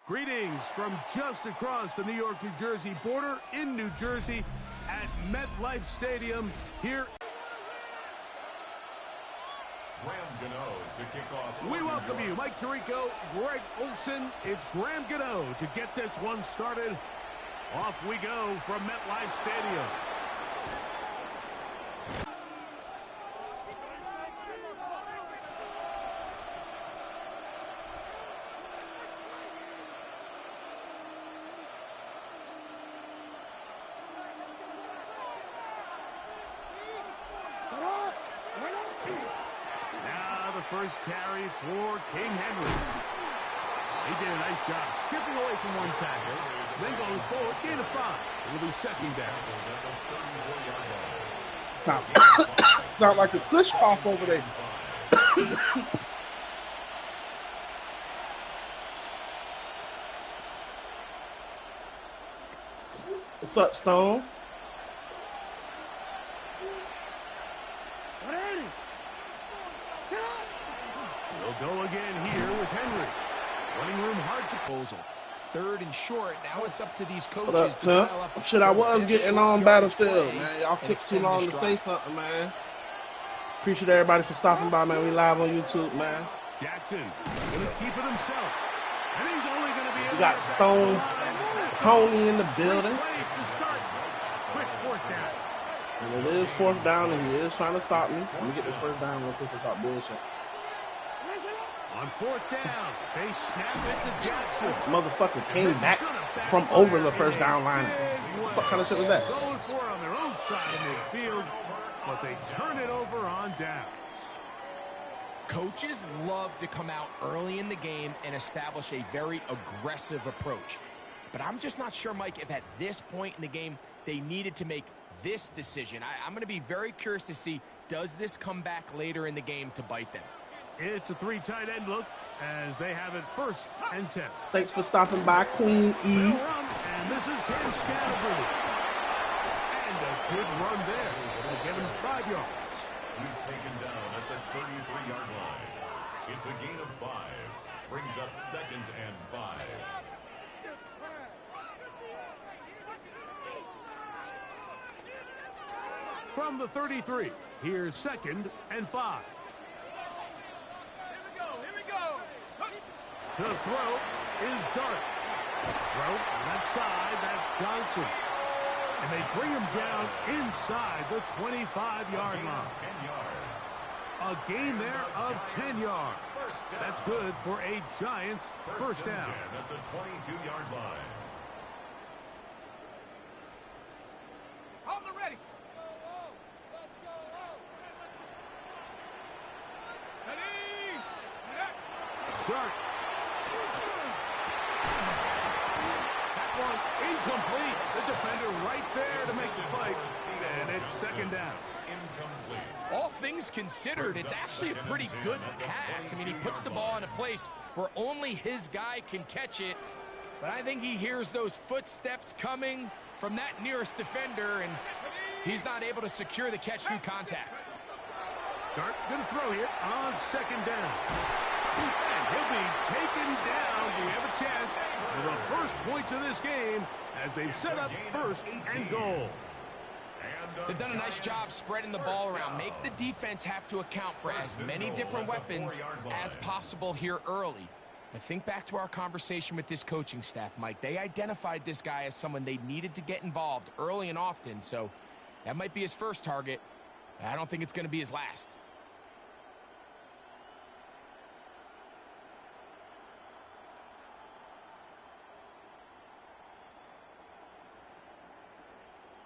Greetings from just across the New York-New Jersey border in New Jersey at MetLife Stadium here. We welcome you, Mike Tirico, Greg Olson. It's Graham Gano to get this one started. Off we go from MetLife Stadium. First carry for King Henry. He did a nice job skipping away from one tackle, then going forward, gain of 5. It'll be second down. Sound like a push off over there. What's up, Stone? They'll go again here with Henry. Running room hard to proposal. 3rd and short. Now it's up to these coaches to Tim? dial up. Shit, I was getting on Battlefield, man. Y'all took too long to say something, man. Appreciate everybody for stopping by, man. We live on YouTube, man. Jackson gonna keep it himself. And he's only gonna be able we got Stone Tony in the building. To start. Quick 4th down. And it is 4th down, and he is trying to stop me. Let me get this 1st down real quick without bullshit. On 4th down, they snap it to Jackson. Motherfucker came back from over the 1st down line. What kind of shit was that? Going for it on their own side of midfield, but they turn it over on downs. Coaches love to come out early in the game and establish a very aggressive approach. But I'm just not sure, Mike, if at this point in the game they needed to make this decision. I'm going to be very curious to see, does this come back later in the game to bite them? It's a 3 tight end look as they have it 1st and 10. Thanks for stopping by, Queen E. And this is Cam Scatterbrain. And a good run there. It'll give him 5 yards. He's taken down at the 33-yard line. It's a gain of 5. Brings up 2nd and 5. From the 33, here's 2nd and 5. To throw is Dart. Throw left side, that's Johnson. And they bring him down inside the 25-yard line. 10 yards. A gain there of 10 yards. That's good for a Giants 1st down. At the 22-yard line. On the ready. Dart. Incomplete. The defender right there to make the fight. And it's 2nd down. Incomplete. All things considered, it's actually a pretty good pass. I mean, he puts the ball in a place where only his guy can catch it. But I think he hears those footsteps coming from that nearest defender, and he's not able to secure the catch through contact. Dart gonna throw here on 2nd down. And he'll be taken down. We have a chance for the 1st points of this game as they've set up 1st and goal. They've done a nice job spreading the ball around. Make the defense have to account for as many different weapons as possible here early. But think back to our conversation with this coaching staff, Mike. They identified this guy as someone they needed to get involved early and often, so that might be his 1st target. I don't think it's going to be his last.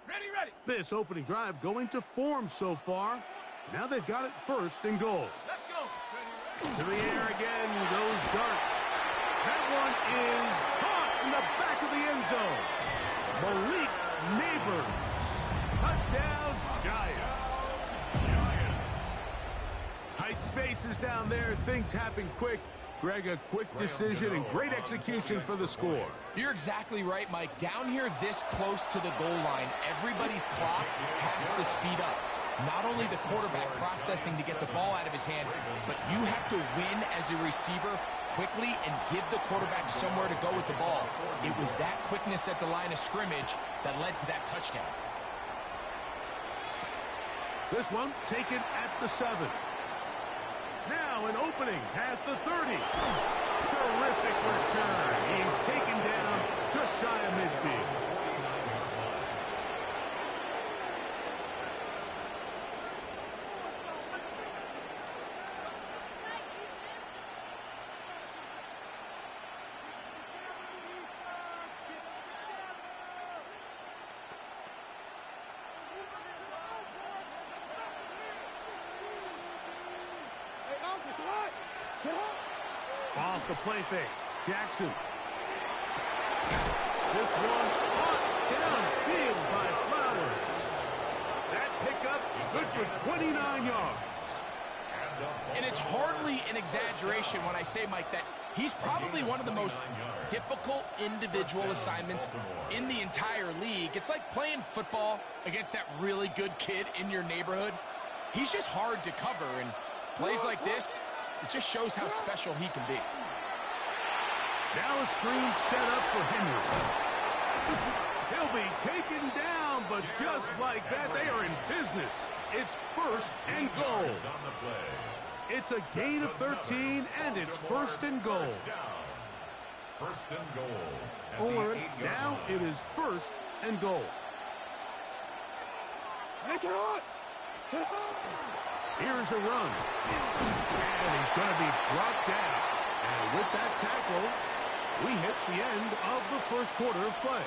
Ready. This opening drive going to form so far. Now they've got it 1st and goal. Let's go. To the air again goes Dart. That one is caught in the back of the end zone. Malik Neighbors. Touchdown, Giants. Tight spaces down there. Things happen quick. Greg, a quick decision and great execution for the score. You're exactly right, Mike. Down here this close to the goal line, everybody's clock has to speed up. Not only the quarterback processing to get the ball out of his hand, but you have to win as a receiver quickly and give the quarterback somewhere to go with the ball. It was that quickness at the line of scrimmage that led to that touchdown. This one taken at the 7. Now an opening past the 30. Terrific return. He's taken down just shy of midfield. Off the play fake. Jackson. This one caught downfield by Flowers. That pickup good for 29 yards. And it's hardly an exaggeration when I say, Mike, that he's probably one of the most difficult individual assignments in the entire league. It's like playing football against that really good kid in your neighborhood. He's just hard to cover, and plays like this, it just shows how special he can be. Now a screen set up for Henry. He'll be taken down, but just like that, they are in business. It's 1st and goal. It's a gain of 13, and it's 1st and goal. 1st and goal. Now it is 1st and goal. Here's a run. And he's going to be brought down. And with that tackle, we hit the end of the first quarter of play.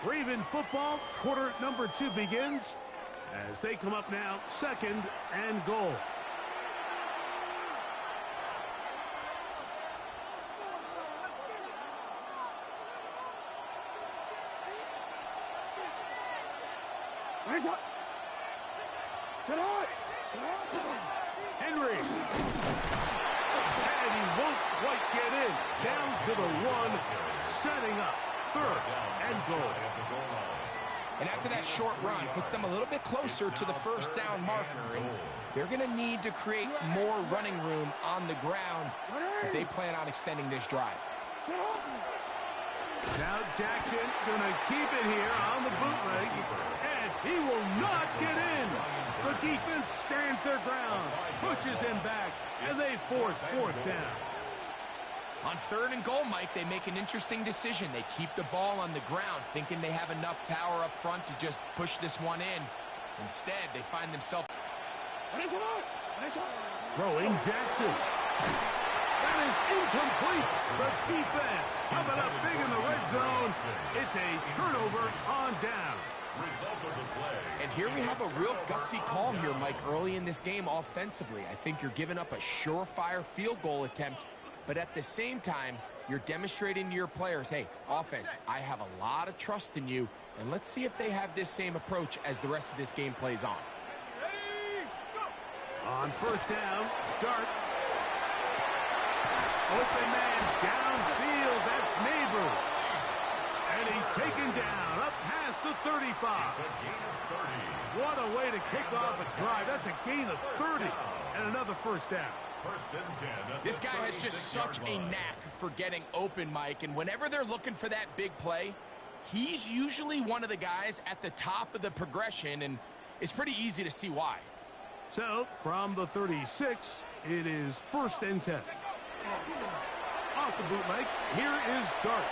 Raven football, quarter number 2 begins as they come up now, 2nd and goal. Henry. And he won't quite get in. Down to the 1, setting up 3rd and goal. And after that short run, puts them a little bit closer to the 1st down marker. And they're going to need to create more running room on the ground if they plan on extending this drive. Now Jackson going to keep it here on the bootleg. And he will not get in. The defense stands their ground, pushes him back, and they force 4th down. On 3rd and goal, Mike, they make an interesting decision. They keep the ball on the ground, thinking they have enough power up front to just push this one in. Instead, they find themselves... Throwing Jackson. That is incomplete. The defense coming up big in the red zone. It's a turnover on down. Result of the play. And here we have a real gutsy call here, Mike, early in this game offensively. I think you're giving up a surefire field goal attempt, but at the same time, you're demonstrating to your players, hey, offense, I have a lot of trust in you, and let's see if they have this same approach as the rest of this game plays on. On 1st down, Dart. Open man downfield, that's Neighbors. And he's taken down up past the 35. It's a gain of 30. What a way to kick off a drive. That's a gain of 30 and another 1st down. 1st and 10. This guy has just such a knack for getting open, Mike, and whenever they're looking for that big play, he's usually one of the guys at the top of the progression, and it's pretty easy to see why. So, from the 36, it is 1st and 10. Off the bootleg, here is Dart.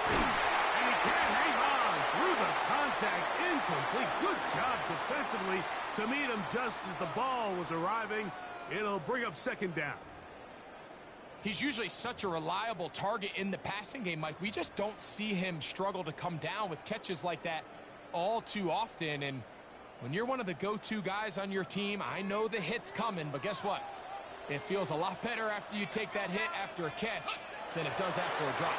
And he can't hang on through the contact. Incomplete. Good job defensively to meet him just as the ball was arriving. It'll bring up 2nd down. He's usually such a reliable target in the passing game, Mike. We just don't see him struggle to come down with catches like that all too often. And when you're one of the go-to guys on your team, I know the hit's coming, but guess what? It feels a lot better after you take that hit after a catch than it does after a drop.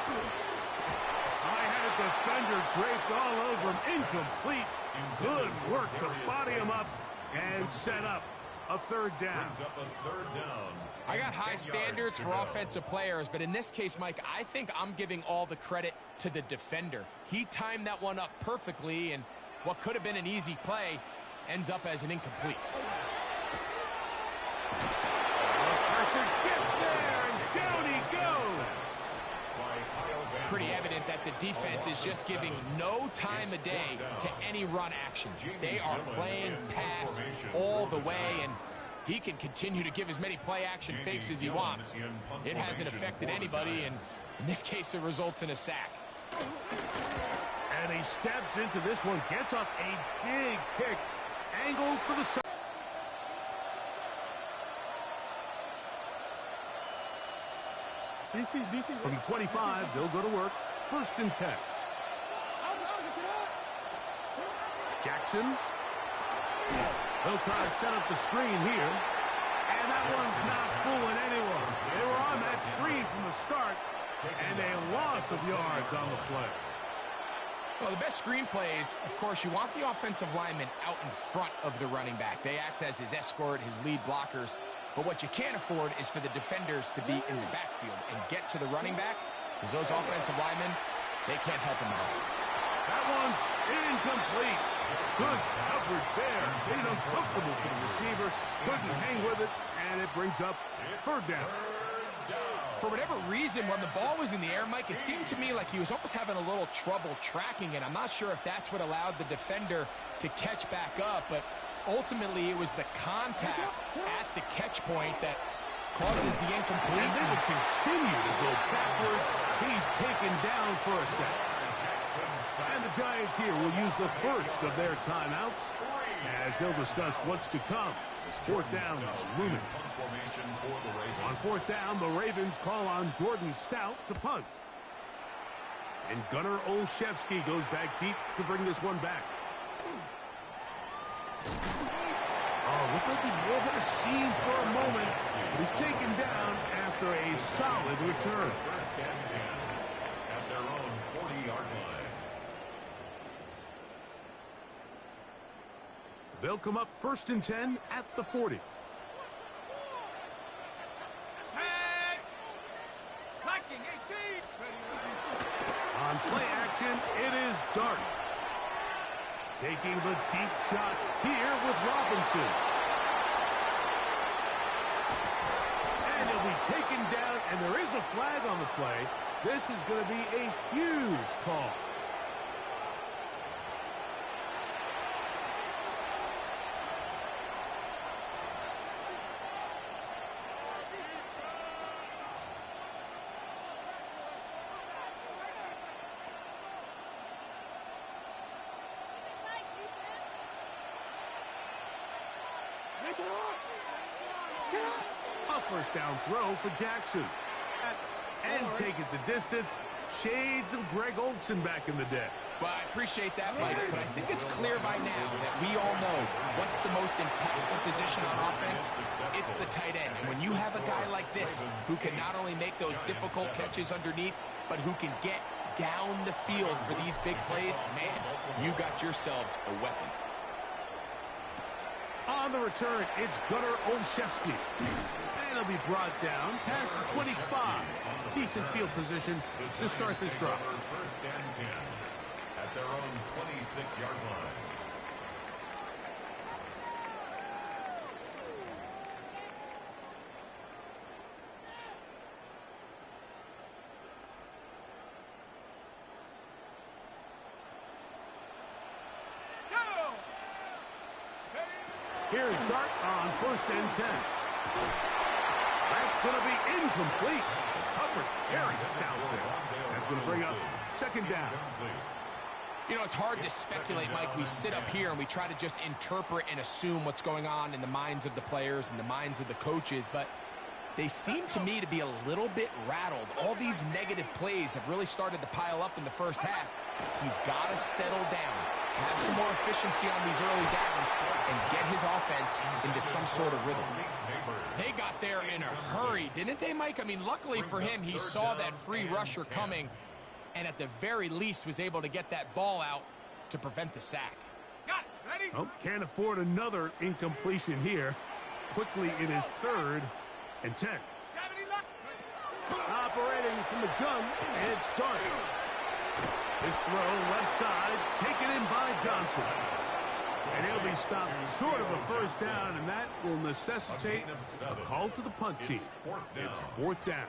I had a defender draped all over him. Incomplete. Good work to body him up and set up a 3rd down. Brings up a 3rd down. I got high standards for offensive players, but in this case, Mike, I think I'm giving all the credit to the defender. He timed that one up perfectly, and what could have been an easy play ends up as an incomplete. pretty evident that the defense is just giving no time of day to any run actions. They are playing pass all the way, and he can continue to give as many play-action fakes as he wants. It hasn't affected anybody, and in this case, it results in a sack. And he steps into this one, gets off a big kick, angled for the side. DC. From the 25, they'll go to work. 1st and 10. Jackson. They'll try to set up the screen here. And that one's not fooling anyone. They were on that screen from the start, and a loss of yards on the play. Well, the best screen plays, of course, you want the offensive lineman out in front of the running back. They act as his escort, his lead blockers. But what you can't afford is for the defenders to be in the backfield and get to the running back, because those offensive linemen, they can't help him at all. That one's incomplete. Good coverage there. Made it uncomfortable for the receiver. Couldn't hang with it, and it brings up 3rd down. For whatever reason, when the ball was in the air, Mike, it seemed to me like he was almost having a little trouble tracking it. I'm not sure if that's what allowed the defender to catch back up, but ultimately it was the contact at the catch point that causes the incomplete. And they will continue to go backwards. He's taken down for a sack. And the Giants here will use the first of their timeouts as they'll discuss what's to come. 4th down is looming. On 4th down, the Ravens call on Jordan Stout to punt. And Gunnar Olszewski goes back deep to bring this one back. Oh, looked like he may have had a seam for a moment. He's taken down after a solid return. 1st and 10 at their own 40-yard line. They'll come up 1st and 10 at the 40. On play action, it is Dart. Taking the deep shot here with Robinson. And he'll be taken down, and there is a flag on the play. This is going to be a huge call. A 1st down throw for Jackson. And take it the distance. Shades of Greg Olsen back in the day. Well, I appreciate that, Mike, but I think it's clear by now that we all know what's the most impactful position on offense. It's the tight end. And when you have a guy like this who can not only make those difficult catches underneath, but who can get down the field for these big plays, man, you got yourselves a weapon. On the return, it's Gunnar Olszewski. And he'll be brought down past the 25. Decent field position to start this drive. 1st and 10 at their own 26-yard line. Here's Dart on 1st and 10. That's going to be incomplete. Covered very stout there. That's going to bring up 2nd down. You know, it's hard to speculate, Mike. We sit up here and we try to just interpret and assume what's going on in the minds of the players and the minds of the coaches, but they seem to me to be a little bit rattled. All these negative plays have really started to pile up in the first half. He's got to settle down, have some more efficiency on these early downs, and get his offense into some sort of rhythm. They got there in a hurry, didn't they, Mike? I mean, luckily for him, he saw that free rusher coming, and at the very least was able to get that ball out to prevent the sack. Got it. Ready? Oh, can't afford another incompletion here. Quickly, it is 3rd and 10. 70 left. Operating from the gun, it's Dart. This throw left side, taken in by Johnson. And he'll be stopped short of a 1st down, and that will necessitate a call to the punt team. It's 4th down.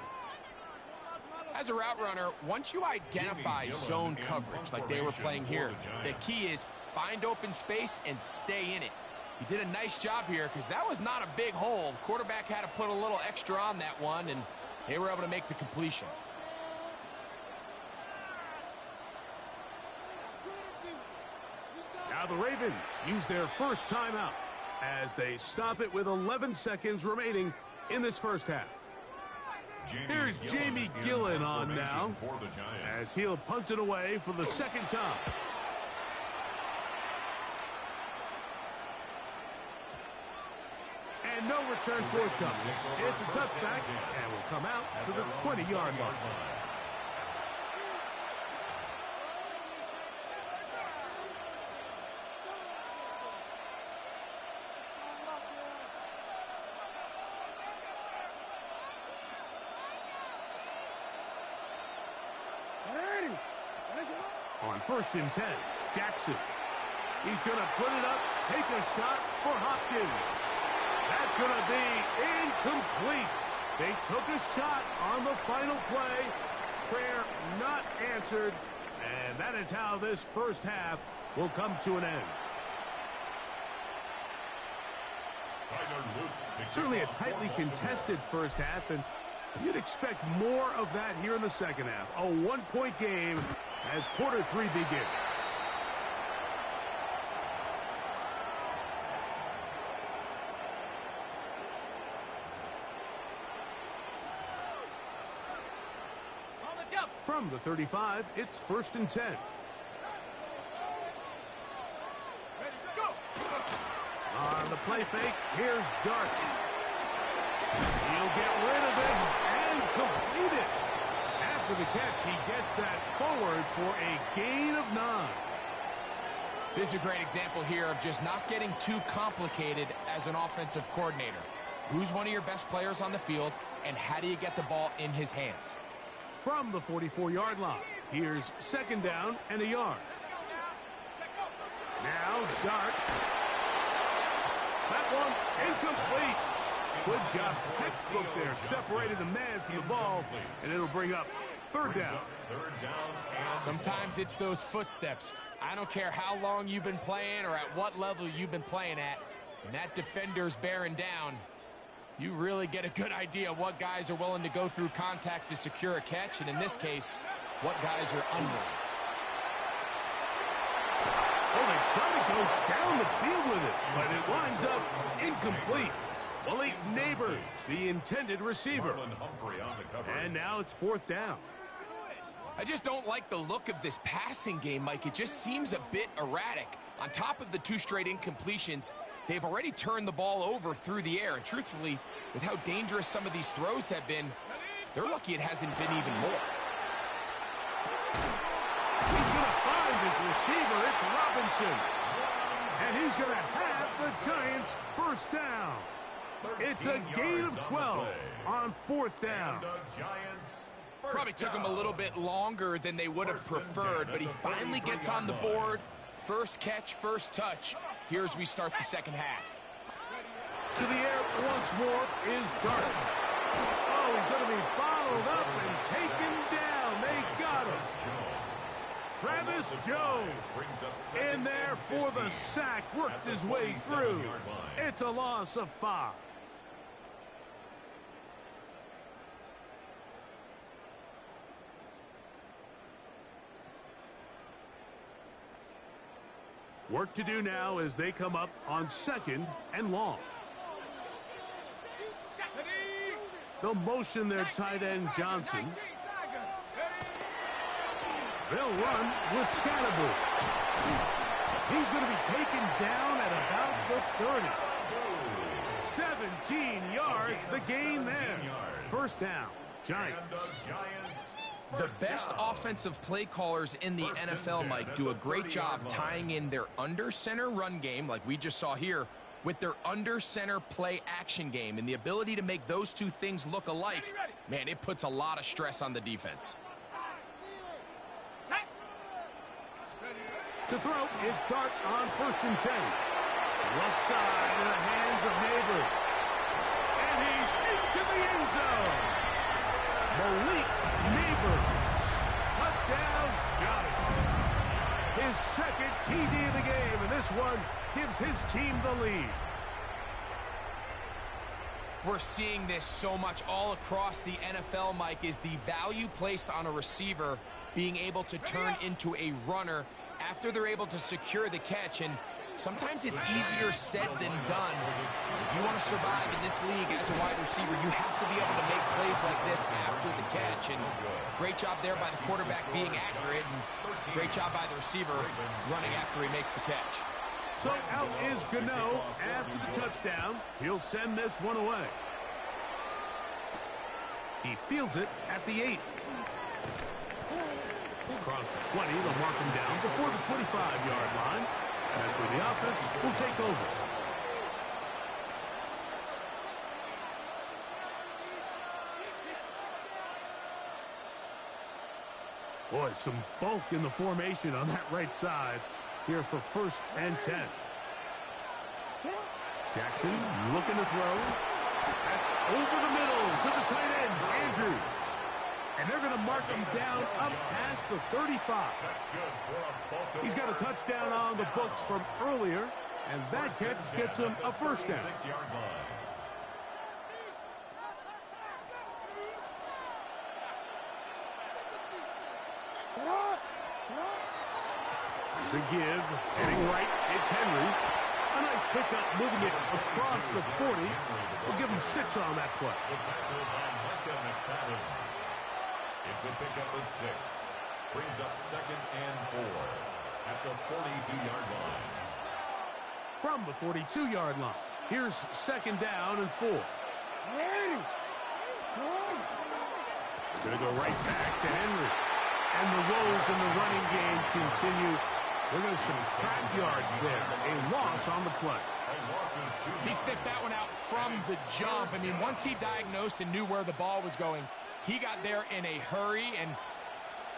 As a route runner, once you identify zone coverage like they were playing here, the key is find open space and stay in it. He did a nice job here because that was not a big hole. The quarterback had to put a little extra on that one, and they were able to make the completion. Now the Ravens use their first timeout as they stop it with 11 seconds remaining in this first half. Here's Jamie Gillen on now as he'll punt it away for the second time. And no return forthcoming. It's a touchback and will come out to the 20-yard line. On 1st and 10, Jackson. He's going to put it up, take a shot for Hopkins. That's going to be incomplete. They took a shot on the final play. Prayer not answered. And that is how this first half will come to an end. Certainly a tightly contested first half, and you'd expect more of that here in the second half. A one-point game as quarter 3 begins. From the 35, it's 1st and 10. On the play fake, here's Dart. He'll get rid of it and complete it. After the catch, he gets that forward for a gain of 9. This is a great example here of just not getting too complicated as an offensive coordinator. Who's one of your best players on the field, and how do you get the ball in his hands? From the 44-yard line, here's 2nd down and a yard. Now Dart. That one incomplete. Good job, textbook there. Separated the man from the ball, and it'll bring up 3rd down. Sometimes it's those footsteps. I don't care how long you've been playing or at what level you've been playing at. When that defender's bearing down, you really get a good idea of what guys are willing to go through contact to secure a catch, and in this case, what guys are unwilling. Well, they try to go down the field with it, but it winds up incomplete. Malik Neighbors, the intended receiver. And now it's 4th down. I just don't like the look of this passing game, Mike. It just seems a bit erratic. On top of the 2 straight incompletions, they've already turned the ball over through the air. And truthfully, with how dangerous some of these throws have been, they're lucky it hasn't been even more. He's going to find his receiver. It's Robinson. And he's going to have the Giants' 1st down. It's a gain of 12 on 4th down. Probably took him a little bit longer than they would have preferred, but he finally gets on the board. First catch, first touch. Here as we start the second half. To the air once more is Dart. Oh, he's going to be followed up and taken down. They got him. Travis Jones in there for the sack. Worked his way through. It's a loss of 5. Work to do now as they come up on 2nd and long. They'll motion their tight end Johnson. They'll run with Scatterbury. He's going to be taken down at about the 30. 17 yards, the gain there. 1st down, Giants. The best offensive play callers in the NFL, Mike, do a great job tying in their under-center run game, like we just saw here, with their under-center play action game. And the ability to make those 2 things look alike, man, it puts a lot of stress on the defense. To throw, it's Dart on 1st and 10. Left side in the hands of Neighbors. And he's into the end zone. Malik Neighbors. Touchdown, Giants. His second TD of the game, and this one gives his team the lead. We're seeing this so much all across the NFL, Mike, is the value placed on a receiver being able to turn into a runner after they're able to secure the catch. And sometimes it's easier said than done. If you want to survive in this league as a wide receiver, you have to be able to make plays like this after the catch. And great job there by the quarterback being accurate. And great job by the receiver running after he makes the catch. So out is Gano after the touchdown. He'll send this one away. He fields it at the 8. Across the 20, they'll mark him down before the 25-yard line. That's where the offense will take over. Boy, some bulk in the formation on that right side here for 1st and 10. Jackson looking to throw. That's over the middle to the tight end, Andrews. And they're going to mark him down up past the 35. He's got a touchdown on the books from earlier, and that catch gets him a 1st down. It's a give, heading right, it's Henry. A nice pickup, moving it across the 40. We'll give him 6 on that play. It's a pickup of 6. Brings up 2nd and 4 at the 42-yard line. From the 42-yard line, here's 2nd down and 4. Going to go right back to Henry. And the woes in the running game continue. They're going to subtract yards there. A loss on the play. He sniffed that one out from the jump. I mean, once he diagnosed and knew where the ball was going, he got there in a hurry, and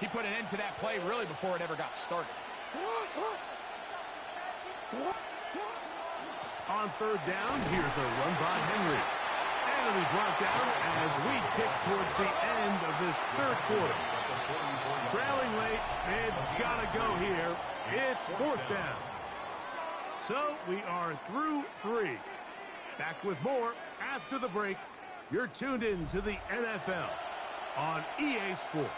he put an end to that play really before it ever got started. On 3rd down, here's a run by Henry. And it'll be brought down as we tick towards the end of this 3rd quarter. Trailing late, they've got to go here. It's 4th down. So we are through 3. Back with more after the break. You're tuned in to the NFL on EA Sports.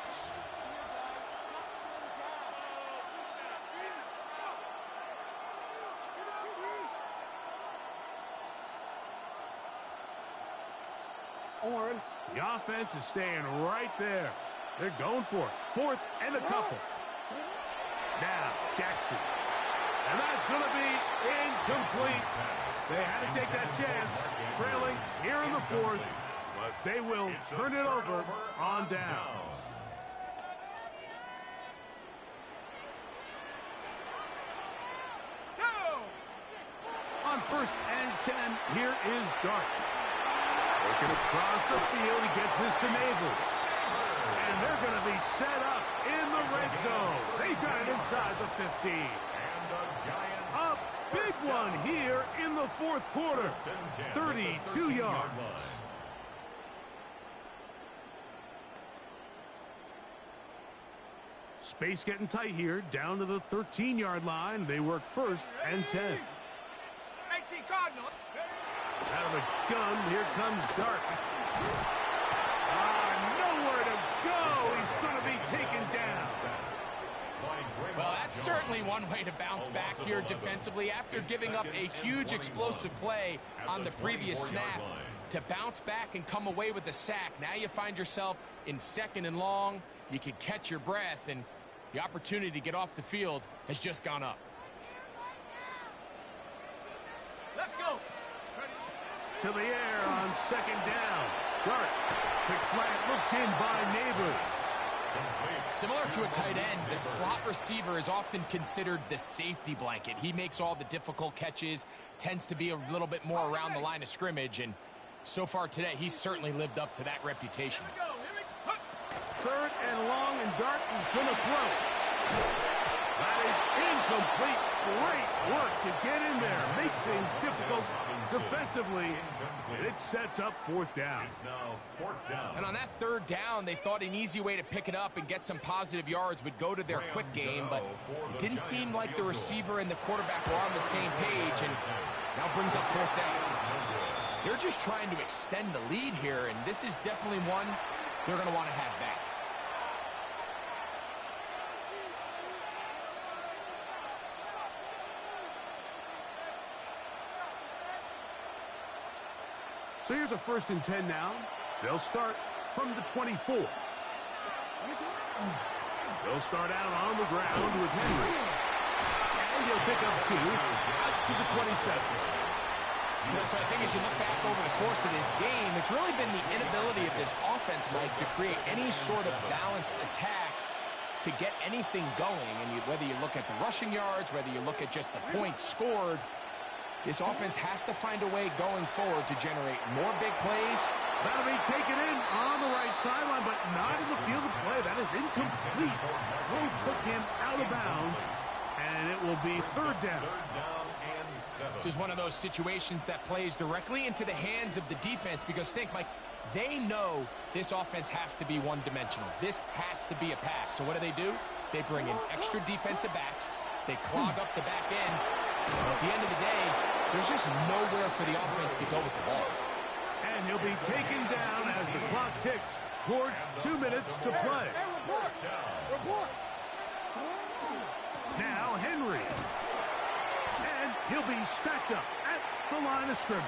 The offense is staying right there. They're going for it. 4th and a couple. Now, Jackson. And that's going to be incomplete. They had to take that chance, trailing here in the 4th, but they will turn it over on down. On 1st and 10, here is Dart. Working across the field, he gets this to Neighbors. And they're going to be set up in the red zone. They've got it inside the 15. A big one here in the 4th quarter. 32 yards. Space getting tight here, down to the 13-yard line. They work 1st and 10. 18 Cardinals. Out of the gun, here comes Dart. Nowhere to go. He's going to be taken down. Well, that's certainly one way to bounce back here defensively after giving up a huge explosive play on the previous snap. To bounce back and come away with a sack. Now you find yourself in 2nd and long. You can catch your breath, and the opportunity to get off the field has just gone up. Let's go. To the air on 2nd down. Dart. Quick slant looked in by Neighbors. Similar to a tight end, the slot receiver is often considered the safety blanket. He makes all the difficult catches, tends to be a little bit more around the line of scrimmage, and so far today, he's certainly lived up to that reputation. 3rd and long, and Dart is going to throw. That is incomplete. Great work to get in there, make things difficult defensively, and it sets up fourth down. It's now fourth down. And on that third down, they thought an easy way to pick it up and get some positive yards would go to their quick game, but it didn't seem like the receiver and the quarterback were on the same page, and now brings up fourth down. They're just trying to extend the lead here, and this is definitely one they're going to want to have back. So here's a 1st and 10 now. They'll start from the 24. They'll start out on the ground with Henry. And he'll pick up 2 out to the 27. So I think as you look back over the course of this game, it's really been the inability of this offense, Mike, to create any sort of balanced attack to get anything going. And whether you look at the rushing yards, whether you look at just the points scored, this offense has to find a way going forward to generate more big plays. That'll be taken in on the right sideline, but not in the field of play. That is incomplete. Throw took him out of bounds, and it will be 3rd down. This is one of those situations that plays directly into the hands of the defense because, think, Mike, they know this offense has to be one-dimensional. This has to be a pass. So what do? They bring in extra defensive backs. They clog up the back end. At the end of the day, there's just nowhere for the offense to go with the ball. And he'll be taken down as the clock ticks towards 2 minutes to play. Now Henry. And he'll be stacked up at the line of scrimmage.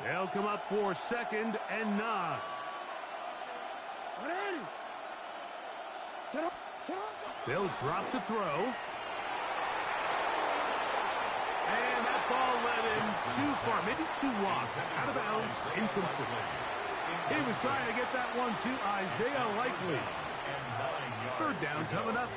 They'll come up for 2nd and 9. They'll drop to throw. And that ball led him too far, maybe too wide. Out of bounds, incomplete. He was trying to get that one to Isaiah Likely. 3rd down coming up.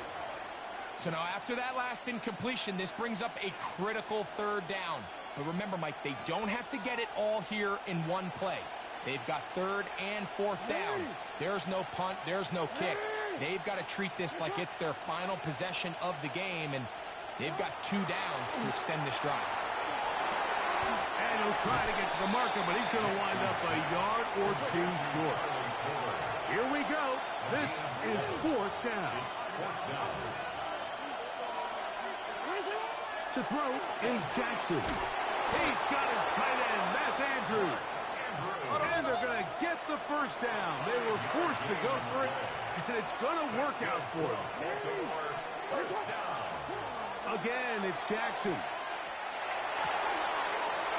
So now after that last incompletion, this brings up a critical 3rd down. But remember, Mike, they don't have to get it all here in one play. They've got 3rd and 4th down. There's no punt. There's no kick. They've got to treat this like it's their final possession of the game, and they've got 2 downs to extend this drive. And he'll try to get to the marker, but he's going to wind up a yard or 2 short. Here we go. This is 4th down. To throw is Jackson. He's got his tight end. That's Andrew. And they're going to get the 1st down. They were forced to go for it, and it's going to work out for them. Again, it's Jackson.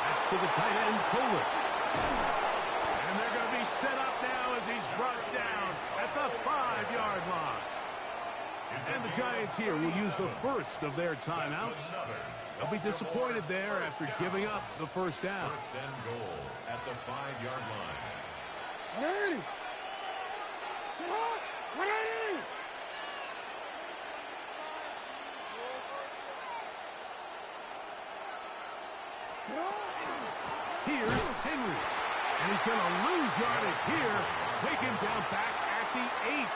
That's to the tight end, Kohler. And they're going to be set up now as he's brought down at the 5-yard line. And the Giants here will use the first of their timeouts. They'll be disappointed there after giving up the 1st down. 1st and goal at the 5-yard line. Here's Henry. And he's going to lose yardage here. Taken down back at the 8.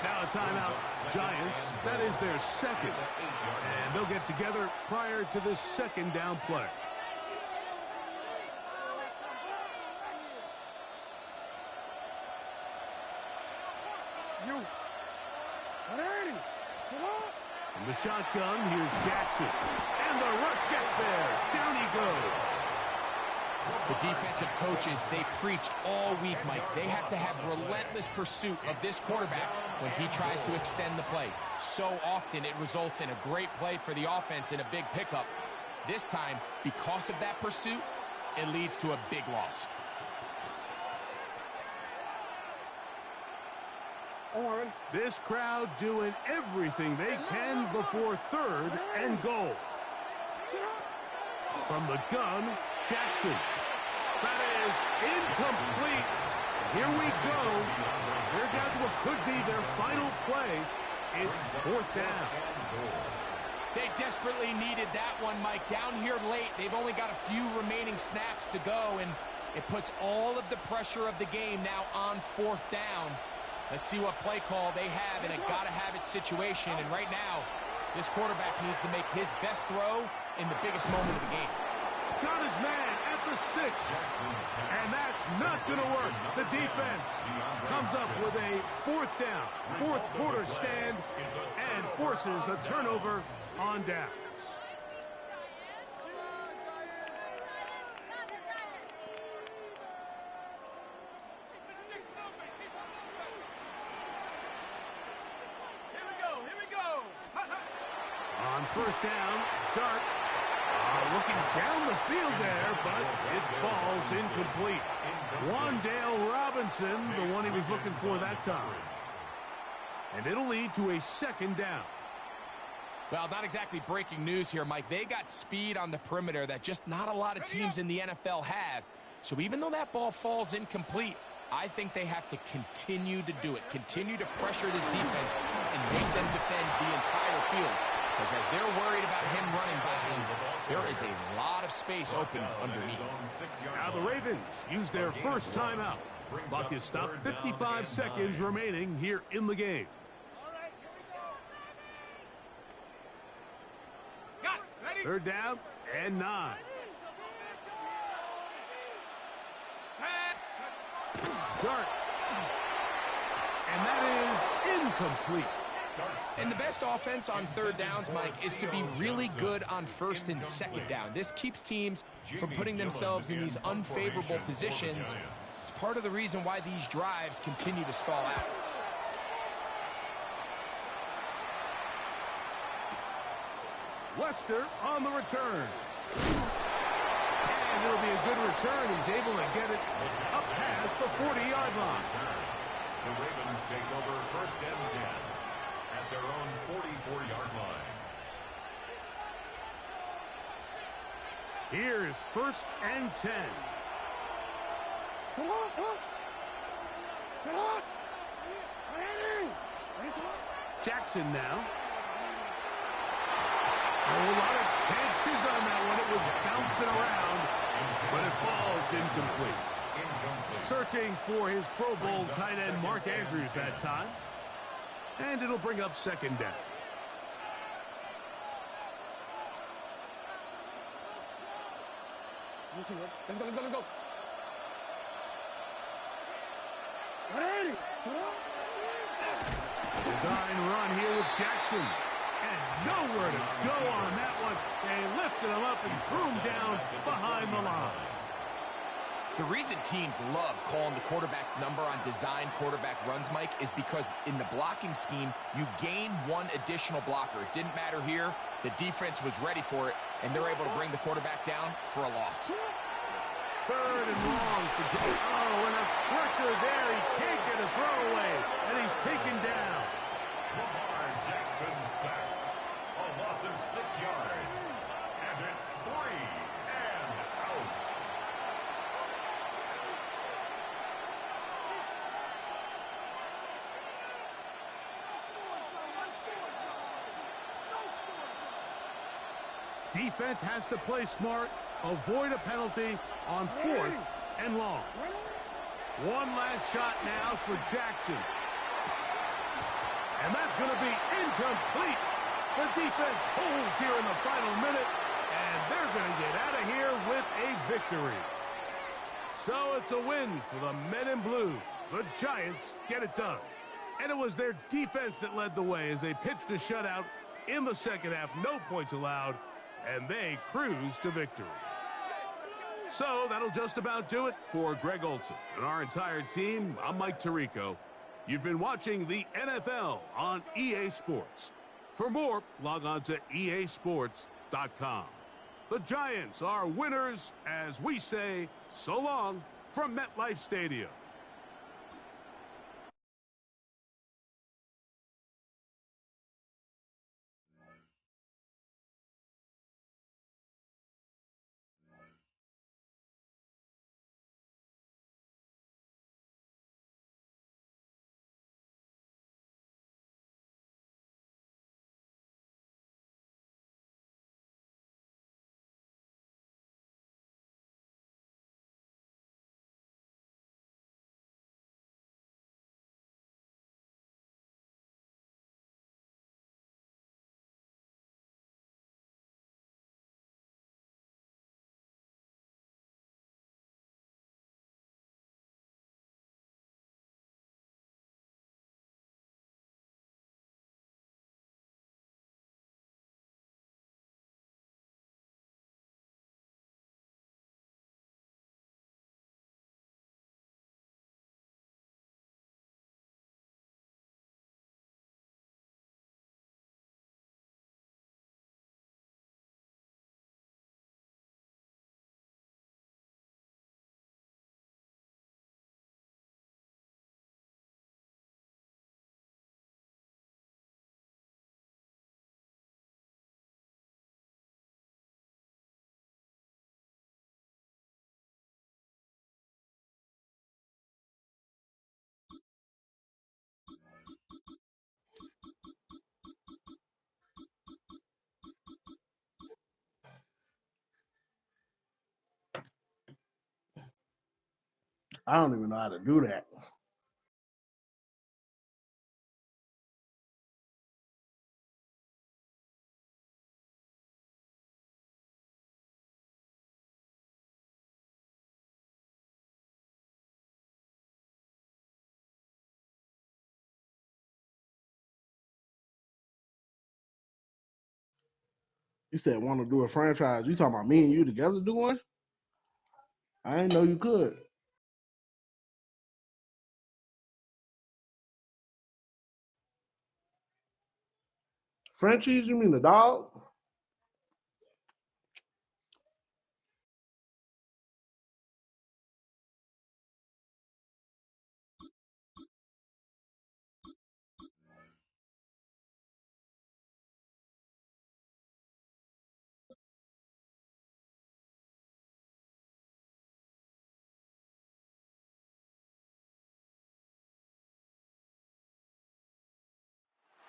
Now a timeout, Giants. That is their 2nd. And they'll get together prior to this 2nd down play. From the shotgun, here's Jackson. And the rush gets there. Down he goes. The defensive coaches, they preached all week, Mike. They have to have relentless pursuit of this quarterback when he tries to extend the play. So often it results in a great play for the offense and a big pickup. This time, because of that pursuit, it leads to a big loss. This crowd doing everything they can before 3rd and goal. From the gun, Jackson. That is incomplete. Here we go. They're down to what could be their final play. It's 4th down. They desperately needed that one, Mike. Down here late, they've only got a few remaining snaps to go, and it puts all of the pressure of the game now on 4th down. Let's see what play call they have in a gotta-have-it situation. And right now, this quarterback needs to make his best throw in the biggest moment of the game. Got his man at the 6. And that's not going to work. The defense comes up with a 4th down, 4th quarter stand, and forces a turnover on downs. On 1st down, Dart looking down the field there, but it falls incomplete. Wandale Robinson, the one he was looking for that time. And it'll lead to a 2nd down. Well, not exactly breaking news here, Mike. They got speed on the perimeter that just not a lot of teams in the NFL have. So even though that ball falls incomplete, I think they have to continue to do it. Continue to pressure this defense and make them defend the entire field. Because as they're worried about him running by him, there is a lot of space open underneath. Now the Ravens use their first timeout. Clock is stopped, 55 seconds remaining here in the game. Got it. Ready? 3rd down and 9. Set. Dart. And that is incomplete. And the best offense on 3rd downs, Mike, is to be really good on 1st and 2nd down. This keeps teams from putting themselves in these unfavorable positions. It's part of the reason why these drives continue to stall out. Lester on the return. And it'll be a good return. He's able to get it up past the 40-yard line. The Ravens take over 1st and 10 at their own 44-yard line. Here's 1st and 10. Come on, come on. Sit up. Jackson now. A lot of chances on that one. It was bouncing around, but it falls incomplete. Searching for his Pro Bowl tight end Mark Andrews that time. And it'll bring up 2nd down. Let's go, let's go. Ready. Design run here with Jackson. And nowhere to go on that one. They lifted him up and threw him down behind the line. The reason teams love calling the quarterback's number on design quarterback runs, Mike, is because in the blocking scheme, you gain one additional blocker. It didn't matter here. The defense was ready for it, and they're able to bring the quarterback down for a loss. 3rd and long for Jackson. Oh, and a pressure there. He can't get a throwaway, and he's taken down. Lamar Jackson sacked. A loss of 6 yards. And it's 3 and out. Defense has to play smart, avoid a penalty on 4th and long. One last shot now for Jackson. And that's going to be incomplete. The defense holds here in the final minute, and they're going to get out of here with a victory. So it's a win for the Men in Blue. The Giants get it done. And it was their defense that led the way as they pitched a shutout in the 2nd half. No points allowed, and they cruise to victory. So that'll just about do it for Greg Olson and our entire team. I'm Mike Tirico. You've been watching the NFL on EA Sports. For more, log on to easports.com. The Giants are winners as we say so long from MetLife Stadium. I don't even know how to do that. You said want to do a franchise. You talking about me and you together doing? I didn't know you could. Frenchies, you mean the dog?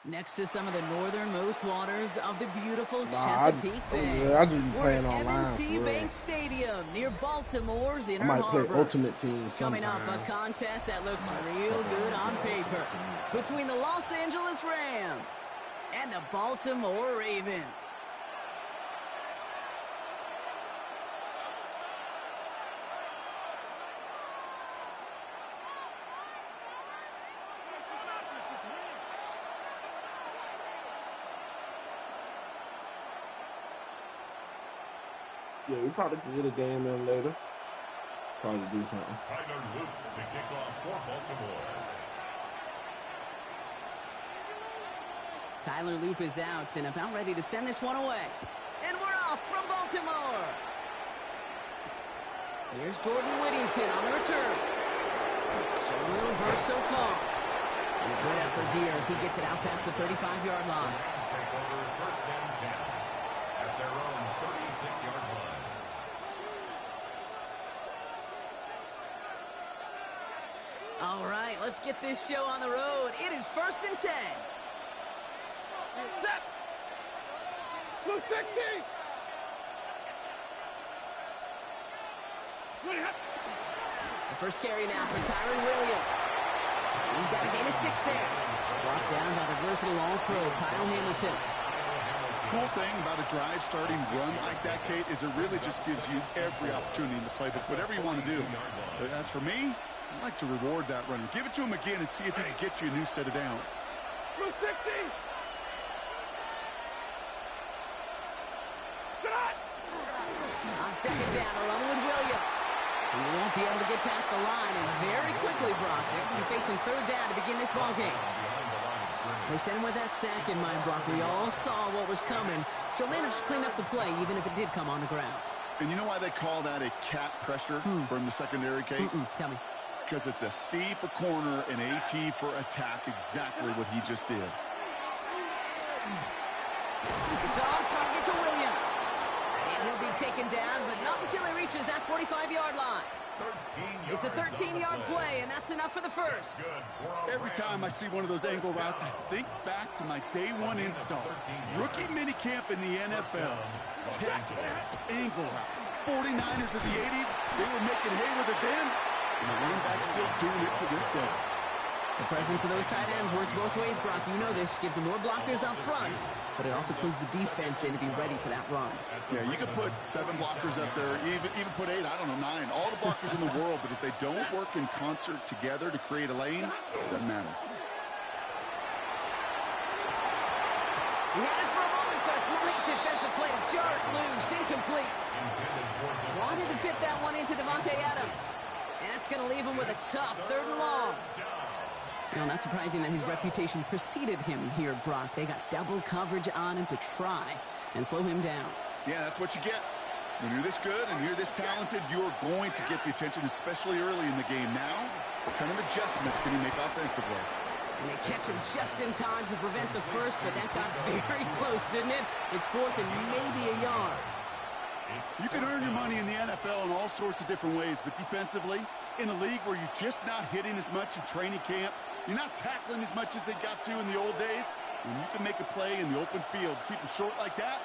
Next to some of the northernmost waters of the beautiful Nah, Chesapeake Bay. yeah, I just be We're playing at online. M&T Bank Stadium near Baltimore's I Inner might play Harbor. Ultimate Team Coming up, sometime. a contest that looks real good on paper between the Los Angeles Rams and the Baltimore Ravens. Yeah, we probably can get a game in later. Probably do something. Tyler Luke to kick off for Baltimore. Tyler Loop is out and about ready to send this one away. And we're off from Baltimore. Here's Jordan Whittington on the return. Showing a little burst so far. And a good effort here as he gets it out past the 35-yard line. Rams take over first and 10 at their own 36-yard line. All right, let's get this show on the road. It is first and 10. Set. Blue 60. The first carry now for Kyron Williams. He's got a gain of 6 there. Brought down by the versatile All-Pro, Kyle Hamilton. Cool thing about a drive starting run like that, Kate, is it really just gives you every opportunity in the playbook, whatever you want to do. But as for me, I like to reward that runner. Give it to him again and see if he can get you a new set of downs. Blue 60. On second down, a run with Williams. He won't be able to get past the line, and very quickly, Brock, they're going to be facing third down to begin this ballgame. They sent him with that sack in mind, Brock. We all saw what was coming, so managed to clean up the play, even if it did come on the ground. And you know why they call that a cat pressure from the secondary, Kate? Tell me. Because it's a C for corner and AT for attack, exactly what he just did. It's on target to Williams. And he'll be taken down, but not until he reaches that 45-yard line. It's a 13-yard play, and that's enough for the first. Every time I see one of those angle routes, I think back to my day one install. Rookie minicamp in the NFL. Texas, angle route. 49ers of the 80s, they were making hay with it then, and the running back's still doing it to this day. The presence of those tight ends works both ways, Brock. You know this. Gives them more blockers up front, but it also clues the defense in to be ready for that run. Yeah, you could put 7 blockers up there, even put 8, I don't know, 9. All the blockers in the world, but if they don't work in concert together to create a lane, it doesn't matter. He had it for a moment, but a great defensive play to jar it loose. Incomplete. Wanted to fit that one into Devontae Adams. And that's going to leave him with a tough 3rd and long. You know, not surprising that his reputation preceded him here, Brock. They got double coverage on him to try and slow him down. Yeah, that's what you get. When you're this good and you're this talented, you're going to get the attention, especially early in the game. Now, what kind of adjustments can he make offensively? And they catch him just in time to prevent the first, but that got very close, didn't it? It's 4th and maybe a yard. You can earn your money in the NFL in all sorts of different ways, but defensively, in a league where you're just not hitting as much in training camp, you're not tackling as much as they got to in the old days, when you can make a play in the open field, keep them short like that,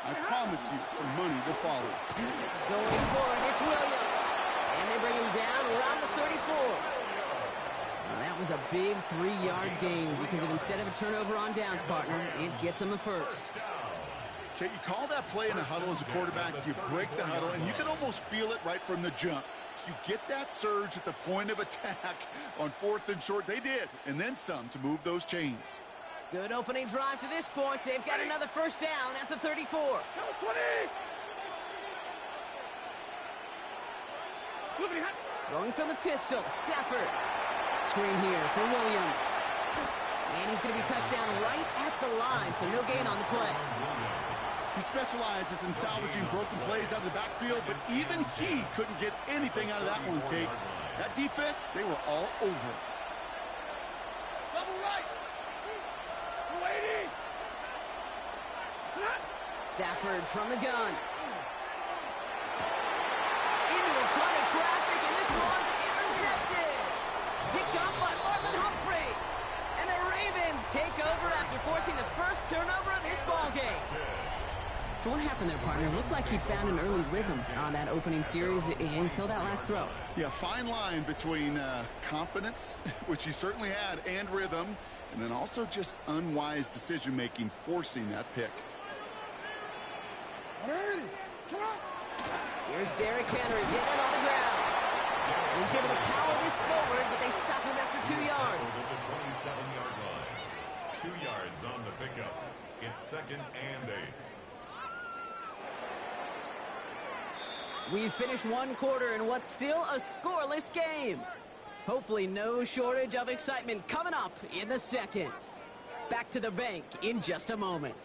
I promise you some money will follow. Going for it, it's Williams. And they bring him down around the 35. is a big 3-yard gain because of instead of a turnover on downs, partner, it gets them a first. Okay, you call that play in a huddle as a quarterback, you break the huddle, and you can almost feel it right from the jump. You get that surge at the point of attack on 4th and short. They did, and then some to move those chains. Good opening drive to this point. They've got another first down at the 34. Go 20. Going from the pistol, Stafford. Screen here for Williams. And he's going to be touchdown right at the line, so no gain on the play. He specializes in salvaging broken plays out of the backfield, but even he couldn't get anything out of that one, Kate. That defense, they were all over it. Double right. 280. Stafford from the gun. Into a ton of traffic, and this one's intercepted. Picked up by Marlon Humphrey. And the Ravens take over after forcing the first turnover of this ballgame. So what happened there, partner? It looked like he found an early rhythm on that opening series until that last throw. Yeah, fine line between confidence, which he certainly had, and rhythm, and then also just unwise decision-making, forcing that pick. Here's Derrick Henry getting it on the ground. And he's able to power this forward, but they stop him after 2 yards. The 27-yard line. 2 yards on the pickup. It's 2nd and 8. We've finished one quarter in what's still a scoreless game. Hopefully no shortage of excitement coming up in the second. Back to the bank in just a moment.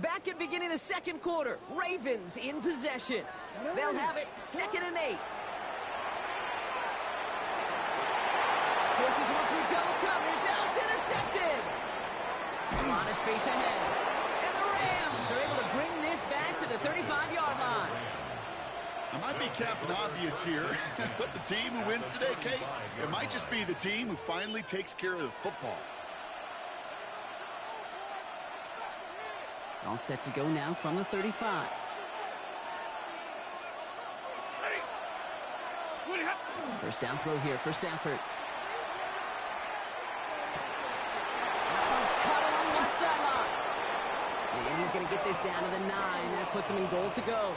Back at beginning the second quarter, Ravens in possession. They'll have it 2nd and 8. Forces one through double coverage. Oh, it's intercepted. A lot of space ahead. And the Rams are able to bring this back to the 35-yard line. I might be Captain Obvious here, but the team who wins today, Kate, it might just be the team who finally takes care of the football. All set to go now from the 35. First down throw here for Stafford. That one's cut along the left sideline. And he's going to get this down to the 9. That puts him in goal to go.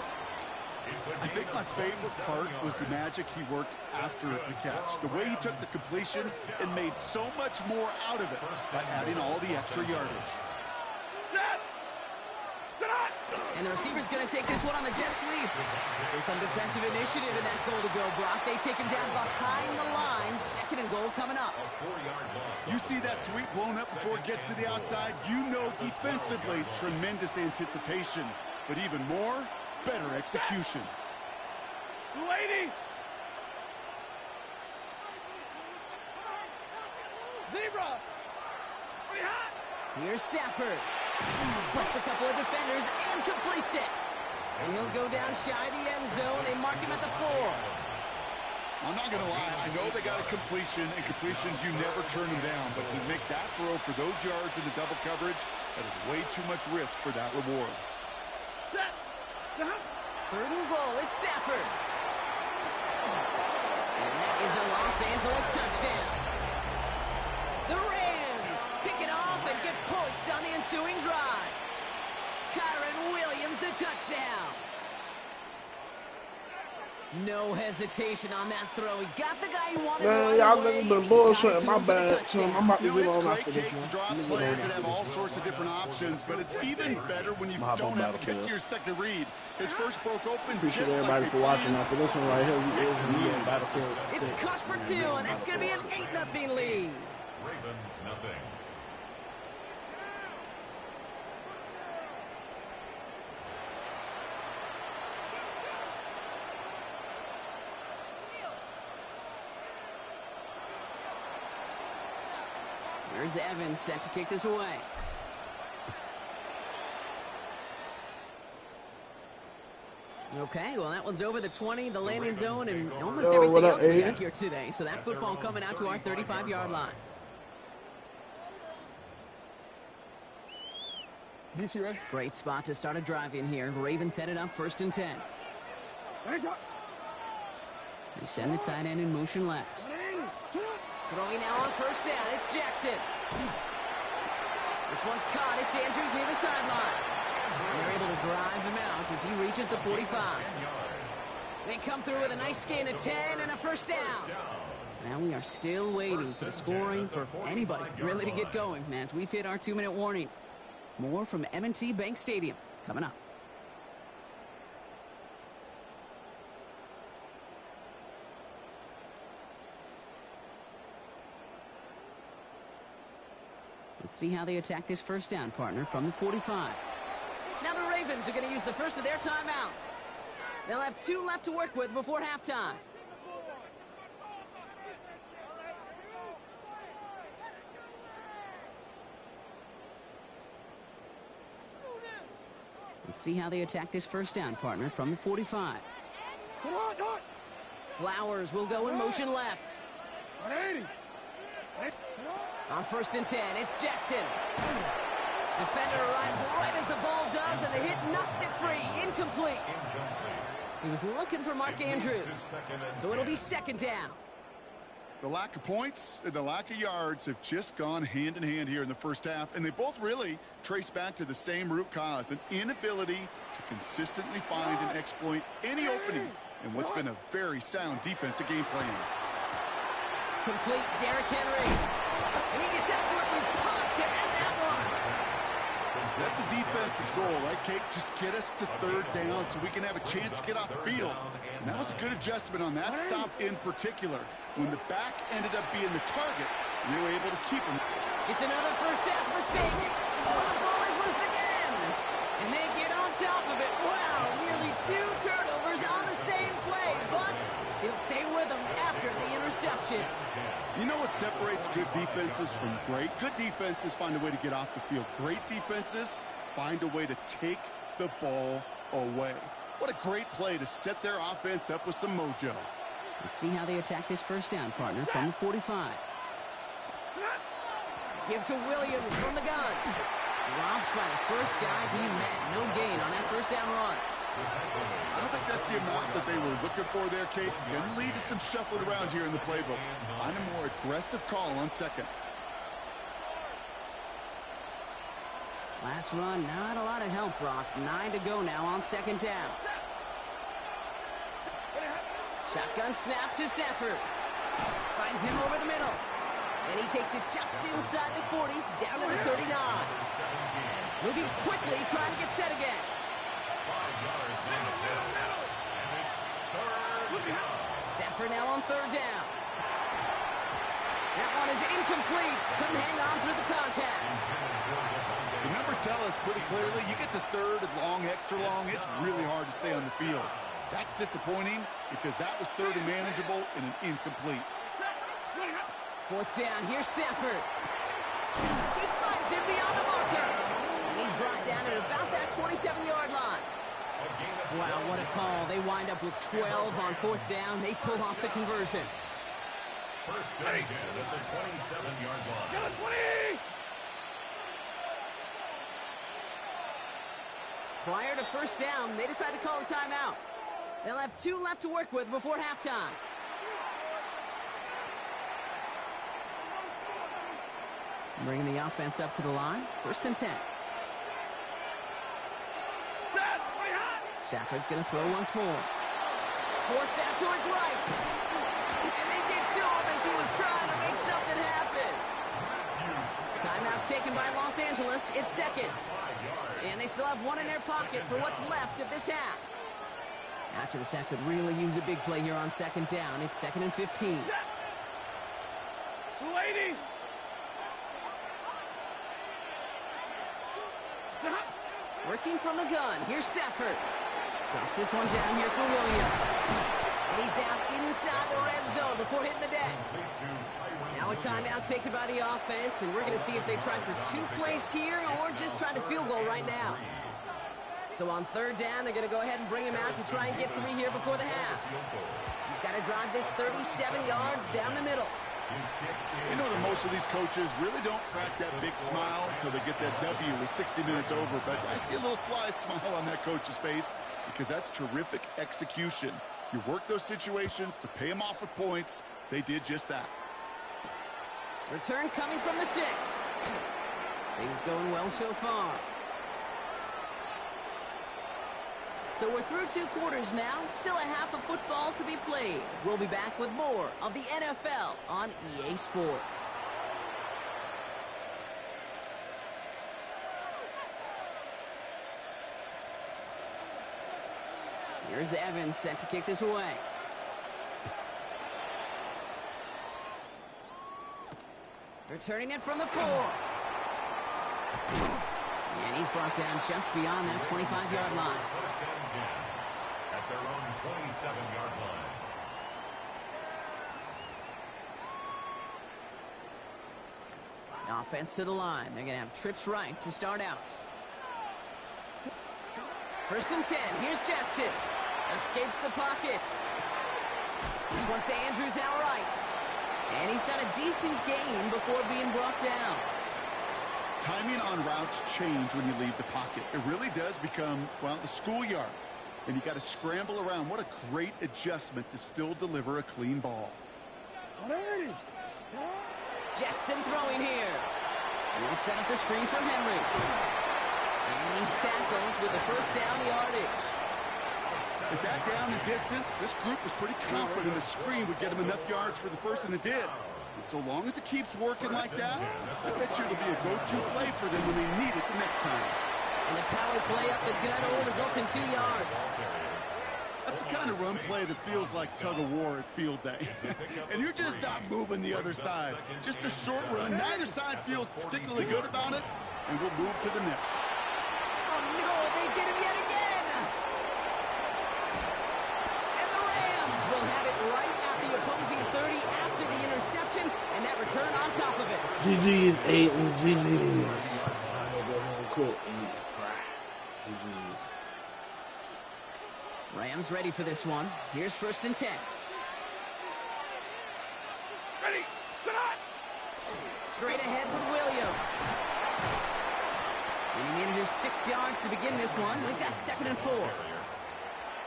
I think my favorite part was the magic he worked after the catch. The way he took the completion and made so much more out of it by adding all the extra yardage. And the receiver's going to take this one on the jet sweep. So some defensive initiative in that goal to go, Brock. They take him down behind the line. 2nd and goal coming up. You see that sweep blown up before it gets to the outside. You know defensively, tremendous anticipation. But even more, better execution. 280. Zebra. Pretty hot. Here's Stafford. Splits a couple of defenders and completes it. And he'll go down shy of the end zone. They mark him at the 4. I'm not going to lie. I know they got a completion, and completions, you never turn them down. But to make that throw for those yards in the double coverage, that is way too much risk for that reward. 3rd and goal. It's Stafford. And that is a Los Angeles touchdown. The Rams pick it off and get points on the ensuing drive. Kyron Williams, the touchdown. No hesitation on that throw. He got the guy he wanted right y'all away. niggas been bullshitting. My bad. I'm about to get It's on great, after this, Kate, man. to draw plays and have all sorts of different options, but it's even better when you don't have to get to your second read. His first broke open Appreciate just everybody like for they watching planned. after this one right here. We on Battlefield It's 6. cut for 2, and that's going to be an 8-0 lead. Ravens nothing. Here's Evans set to kick this away. Okay, well, that one's over the 20, the landing zone, and almost everything else we got here today. So that football coming out to our 35-yard line. DC ready? Great spot to start a drive in here. Ravens headed up 1st and 10. They send the tight end in motion left. Throwing now on 1st down. It's Jackson. This one's caught. It's Andrews near the sideline. And they're able to drive him out as he reaches the 45. They come through with a nice gain of 10 and a 1st down. Now we are still waiting for the scoring for anybody really to get going as we've hit our 2-minute warning. More from M&T Bank Stadium coming up. Let's see how they attack this 1st down, partner, from the 45. Now the Ravens are going to use the first of their timeouts. They'll have 2 left to work with before halftime. Let's see how they attack this 1st down, partner, from the 45. Flowers will go in motion left. On 1st and 10, it's Jackson. Defender arrives right as the ball does, and the hit knocks it free. Incomplete. He was looking for Mark Andrews, so it'll be 2nd down. The lack of points and the lack of yards have just gone hand in hand here in the 1st half, and they both really trace back to the same root cause, an inability to consistently find and exploit any opening in what's been a very sound defensive game plan. Complete Derrick Henry. And he gets absolutely pumped to end that one. That's a defense's goal, right, Kate? Just get us to 3rd down so we can have a chance to get off the field. And that was a good adjustment on that stop in particular. When the back ended up being the target, and they were able to keep him. It's another 1st half mistake. Oh, the ball is loose again. And they get on top of it. Wow, nearly 2 turnovers on the same play, but he'll stay with them after the interception. You know what separates good defenses from great? Good defenses find a way to get off the field. Great defenses find a way to take the ball away. What a great play to set their offense up with some mojo. Let's see how they attack this 1st down, partner, from the 45. Give to Williams from the gun. Dropped by the first guy he met. No gain on that 1st down run. I don't think that's the amount that they were looking for there, Kate. Going to lead to some shuffling around here in the playbook. Find a more aggressive call on 2nd. Last run, not a lot of help, Brock. 9 to go now on 2nd down. Shotgun snap to Sanford. Finds him over the middle. And he takes it just inside the 40, down to the 39. Moving quickly, trying to get set again. 5 yards in the middle. And it's 3rd down. Stafford now on 3rd down. That one is incomplete. Couldn't hang on through the contact. The numbers tell us pretty clearly, you get to 3rd and long, extra long, it's really hard to stay on the field. That's disappointing because that was 3rd and manageable and an incomplete. 4th down, here's Stafford. He finds him beyond the marker. And he's brought down at about that 27-yard line. Wow, what a call. They wind up with 12 on 4th down. They pull off the conversion. 1st and 10 at the 27-yard line. 20! Prior to 1st down, they decide to call a timeout. They'll have 2 left to work with before halftime. Bringing the offense up to the line. 1st and 10. Stafford's going to throw once more. Forced out to his right. And they get to him as he was trying to make something happen. Timeout taken by Los Angeles. It's 2nd. And they still have 1 in their pocket for what's left of this half. After the sack could really use a big play here on 2nd down. It's 2nd and 15. Lady! Working from the gun. Here's Stafford. Drops this one down here for Williams. And he's down inside the red zone before hitting the deck. Now a timeout taken by the offense, and we're going to see if they try for 2 plays here or just try to field goal right now. So on 3rd down, they're going to go ahead and bring him out to try and get 3 here before the half. He's got to drive this 37 yards down the middle. You know that most of these coaches really don't crack that big smile until they get that W with 60 minutes over, but I see a little sly smile on that coach's face because that's terrific execution. You work those situations to pay them off with points. They did just that. Return coming from the 6. Things going well so far. So we're through 2 quarters now. Still a half of football to be played. We'll be back with more of the NFL on EA Sports. Here's Evans set to kick this away. Returning it from the 4. And he's brought down just beyond that 25-yard line. First and 10 at their own 27-yard line. Offense to the line. They're going to have trips right to start out. First and 10. Here's Jackson. Escapes the pocket. This one's to Andrews outright. And he's got a decent gain before being brought down. Timing on routes change when you leave the pocket. It really does become, well, the schoolyard. And you got to scramble around. What a great adjustment to still deliver a clean ball. Jackson throwing here. He'll set up the screen for Henry. And he's tackled with the first down yardage. At that down and distance, this group was pretty confident the screen would get him enough yards for the first, and it did. And so long as it keeps working like that, I bet you it'll be a go-to play for them when they need it the next time. And the power play up the gut will result in 2 yards. That's the kind of run play that feels like tug-of-war at field day. And you're just not moving the other side. Just a short run. Neither side feels particularly good about it, and we'll move to the next. Oh, no, they get him yet again. And the Rams will have it right at the opposing 30 after the interception, and that return on top of it. GG's, Aiden, GG's. I'm going to quit and cry. GG's. Rams ready for this one. Here's first and 10. Ready, sit on. Straight ahead with Williams. Getting in just 6 yards to begin this one. We've got 2nd and 4.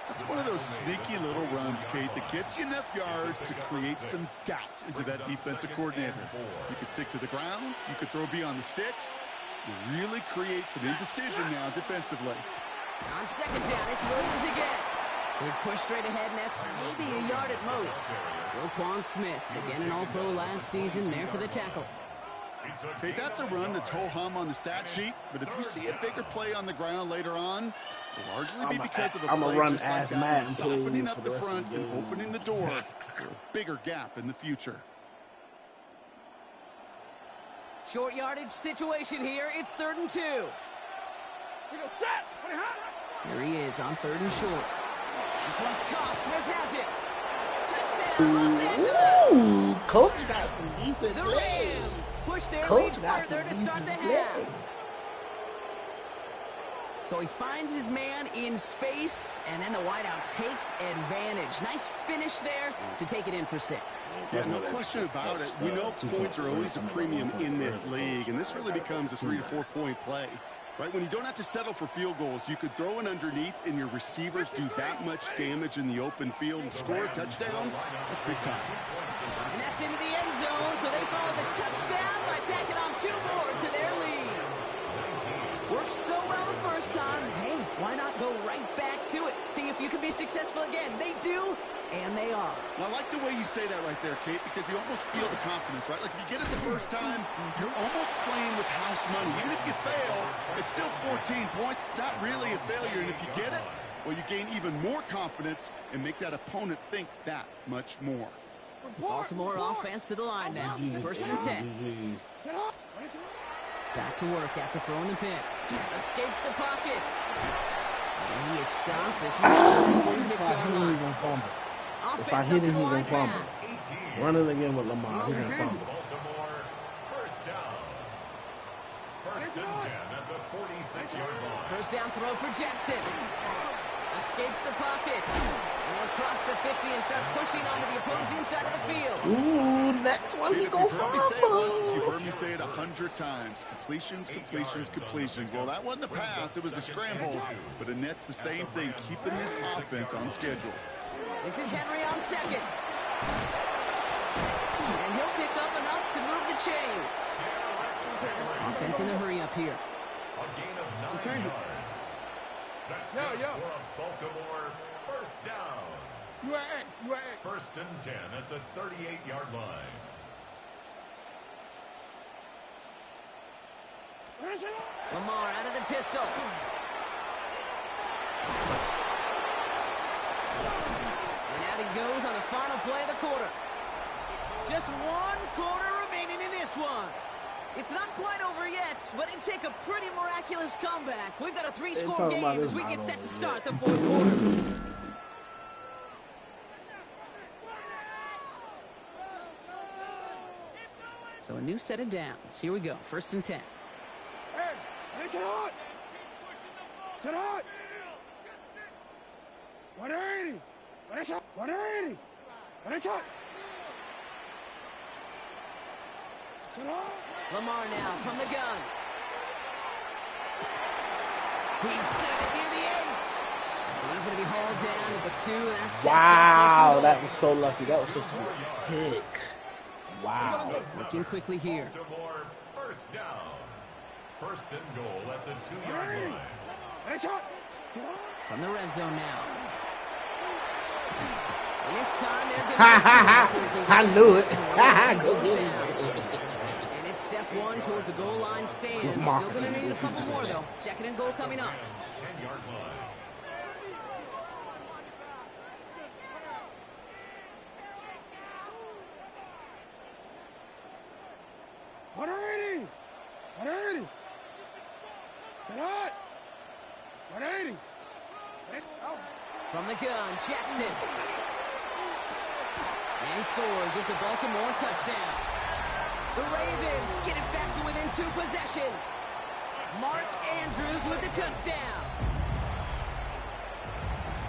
That's one of those sneaky little runs, Kate, that gets you enough yards to create some doubt into that defensive coordinator. You could stick to the ground. You could throw beyond the sticks. You really create some indecision now defensively. On 2nd down, it's Williams again. He's pushed straight ahead, and that's maybe a yard at most. Roquan Smith, again an All-Pro last season, there for the tackle. Okay, that's a run that's ho-hum on the stat sheet, but if you see a bigger play on the ground later on, it'll largely be because of a play just like that one, softening up the front and opening the door for a bigger gap in the future. Short yardage situation here. It's 3rd and 2. We go stretch. Pretty hot. Here he is on 3rd and short. This one's caught. Smith has it. Touchdown, Los Angeles. Ooh, coach got some decent The plays. Rams push their Coach lead got further some to start the decent half. plays. So he finds his man in space, and then the wideout takes advantage. Nice finish there to take it in for 6. Yeah, no question about it. We know points are always a premium in this league, and this really becomes a 3 to 4 point play. Right, when you don't have to settle for field goals, you could throw it underneath and your receivers do that much damage in the open field and score a touchdown. That's big time. And that's into the end zone, so they follow the touchdown by tacking on 2 more to their lead. Worked so well the first time. Hey, why not go right back to it? See if you can be successful again. They do, and they are. Well, I like the way you say that right there, Kate, because you almost feel the confidence, right? Like if you get it the first time, you're almost playing with house money. Even if you fail, it's still 14 points. It's not really a failure, and if you get it, well, you gain even more confidence and make that opponent think that much more. Baltimore offense to the line now. First and 10. Sit up. Back to work after throwing the pick. Escapes the pocket. And he is stopped as he reaches the 46-yard line. He's gonna fumble. If I Offense hit up to him, the he's gonna line fumble. pass. Run it again with Lamar. He's gonna fumble. Baltimore, first down. First and 10 at the 46-yard line. First down throw for Jackson. escapes the pocket. And he'll cross the 50 and start pushing onto the opposing side of the field. Ooh, next one he go fumble. You've heard me say it 100 times. Completions, completions, completions. Well, that wasn't a pass. It was a scramble. But Annette's the same thing, keeping this offense on schedule. This is Henry on second. And he'll pick up enough to move the chains. Offense in a hurry up here. A gain of 9 yards. That's good for a Baltimore first down. You are X. First and 10 at the 38-yard line. Lamar out of the pistol. And out he goes on the final play of the quarter. Just 1 quarter remaining in this one. It's not quite over yet, but it'd take a pretty miraculous comeback. We've got a 3-score game as we get set to start the 4th quarter. So a new set of downs. Here we go. First and 10. Hey, it's hot. It's hot. 180. 180. It's hot. Lamar now from the gun. He's got it near the 8. And he's going to be hauled down at the 2. And that's wow, that was so lucky. That was supposed to be a pick. Wow. Working quickly here. Baltimore first down. First and goal at the 2-yard line. From the red zone now. And this time they're going to I knew it. Go get it. And it's step 1 towards a goal line stand. Still going to need a couple more, though. Second and goal coming up. 10-yard line. From the gun, Jackson. And he scores. It's a Baltimore touchdown. The Ravens get it back to within 2 possessions. Mark Andrews with the touchdown.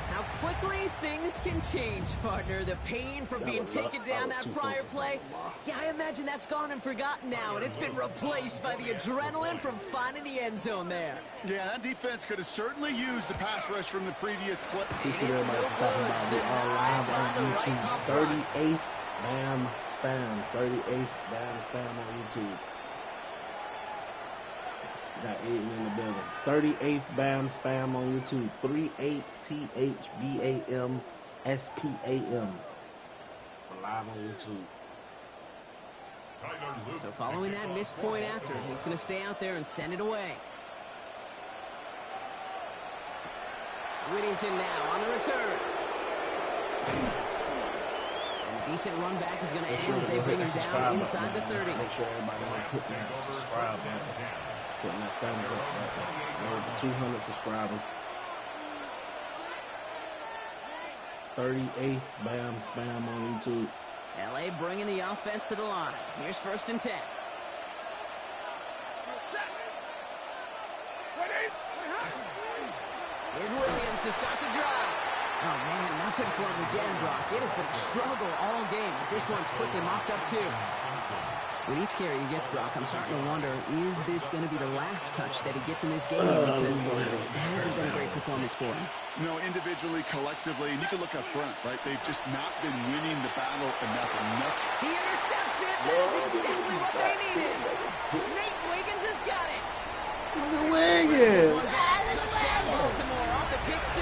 How quickly things can change, partner. The pain from being taken down that prior play. Yeah, I imagine that's gone and forgotten now, and it's been replaced by the adrenaline from finding the end zone there. Yeah, that defense could have certainly used the pass rush from the previous play. It's no good. Denied by the right upright. 38th Bam Spam. 38th Bam Spam on YouTube. Got Aiden in the building. 38th Bam Spam on YouTube. 38THBAMSPAM. We're live on YouTube. So following that missed point after, he's going to stay out there and send it away. Whittington now on the return. And a decent run back is going to end as they bring him down inside the 30. Make sure everybody hit that subscribe button. Putting that thumbs up. Over 200 subscribers. 38th Bam Spam on YouTube. LA bringing the offense to the line. Here's first and 10. Here's Williams to start the drive. Oh, man, nothing for him again, Brock. It has been a struggle all game as this one's quickly mopped up, too. With each carry he gets, Brock, I'm starting to wonder, is this going to be the last touch that he gets in this game? Because it hasn't been a great performance for him. No, individually, collectively, and you can look up front, right? They've just not been winning the battle enough. He intercepts it. That is exactly what they needed. Nate Wiggins has got it. Wiggins. Touchdown Baltimore off the pick 6.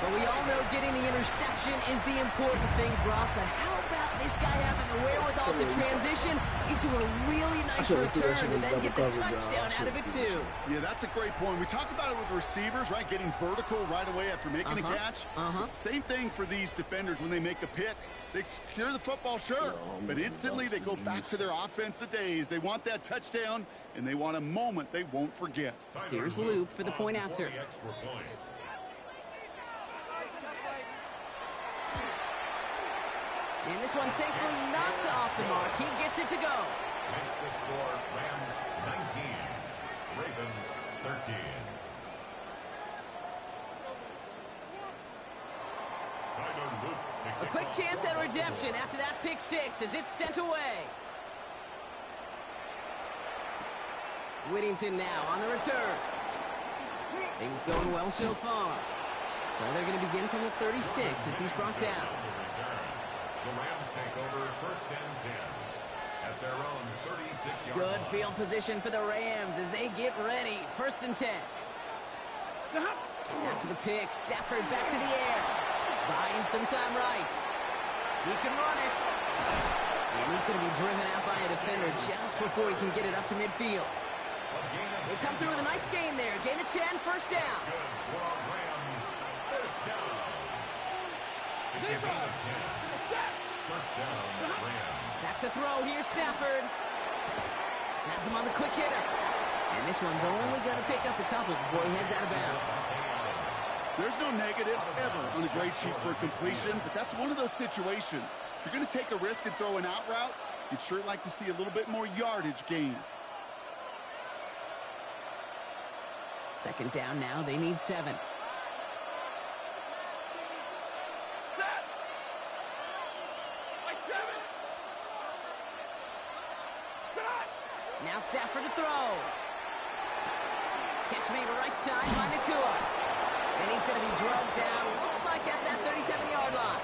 But we all know getting the interception is the important thing, Brock. But how about this guy having the wherewithal to transition into a really nice return and then get the touchdown out of it, too? Yeah, that's a great point. We talk about it with receivers, right? Getting vertical right away after making a catch. Same thing for these defenders when they make a pick. They secure the football, sure, but instantly they go back to their offensive days. They want that touchdown, and they want a moment they won't forget. Here's Loop for the point after. And this one, thankfully, not off the mark. He gets it to go. Makes the score Rams 19, Ravens 13. A quick chance at redemption after that pick six as it's sent away. Whittington now on the return. Things going well so far. So they're going to begin from the 36 as he's brought down. The Rams take over first and 10 at their own 36-yard Good line. field position for the Rams as they get ready. First and 10. After the pick, Stafford back to the air. Buying some time right. He can run it. And he's going to be driven out by a defender just before he can get it up to midfield. They come through with a nice gain there. Gain of 10, first down. Good for our Rams. First down. It's a gain of 10. First down, Rams. Back to throw here, Stafford. Has him on the quick hitter. And this one's only going to pick up a couple before he heads out of bounds. There's no negatives ever on a grade sheet for a completion, but that's one of those situations. If you're going to take a risk and throw an out route, you'd sure like to see a little bit more yardage gained. Second down now, they need 7. Now Stafford to throw. Catch made right side by Nakua. And he's going to be drugged down, looks like at that 37-yard line.